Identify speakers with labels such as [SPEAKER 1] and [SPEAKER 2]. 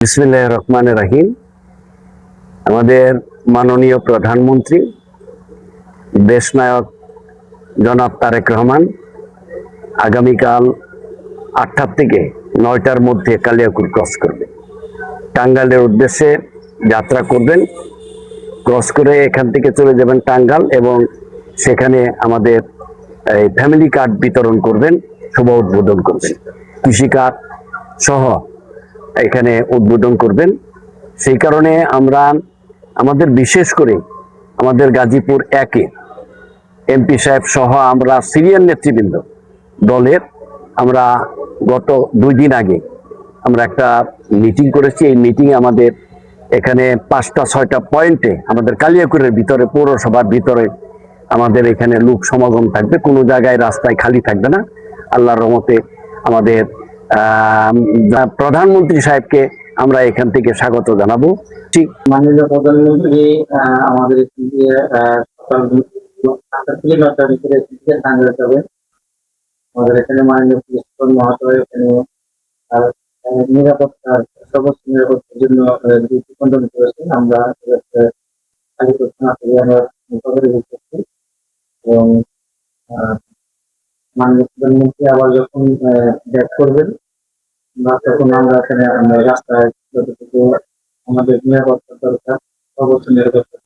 [SPEAKER 1] বিসমিল্লাহির রহমানির রহিম। আমাদের মাননীয় প্রধানমন্ত্রী দেশনায়ক জনাব তারেক রহমান আগামীকাল 8টা থেকে 9টার মধ্যে কালিয়াকৈর ক্রস করবে, টাঙ্গাইলের উদ্দেশ্যে যাত্রা করবেন। ক্রস করে এখান থেকে চলে যাবেন টাঙ্গাইল এবং সেখানে আমাদের ফ্যামিলি কার্ড বিতরণ করবেন, শুভ উদ্বোধন করবেন, কৃষি কার্ড সহ এখানে উদ্বোধন করবেন। সেই কারণে আমরা আমাদের বিশেষ করে আমাদের গাজীপুর একে এমপি সাহেব সহ আমরা সিনিয়র নেতৃবৃন্দ দলের আমরা গত 2 দিন আগে আমরা একটা মিটিং করেছি। এই মিটিংয়ে আমাদের এখানে 5টা-6টা পয়েন্টে আমাদের কালিয়াকৈরের ভিতরে পৌরসভার ভিতরে আমাদের এখানে লোক সমাগম থাকবে, কোনো জায়গায় রাস্তায় খালি থাকবে না। আল্লাহর রহমতে আমাদের প্রধানমন্ত্রী সাহেবকে আমরা এখান থেকে স্বাগত জানাবো।
[SPEAKER 2] ঠিক মাননীয় প্রধানমন্ত্রী আমাদের আমাদের এখানে মাননীয় পুলিশ মহোদয় এখানে নিরাপত্তার সর্বোচ্চ নিরাপত্তার জন্য ডিউটি কন্ট্রোল করেছেন। আমরা এবং মাননীয় প্রধানমন্ত্রী আবার যখন ব্যাক করবেন তখন আমরা এখানে রাস্তায় যতটুকু আমাদের নিরাপত্তা দরকার সর্বোচ্চ নিরাপত্তা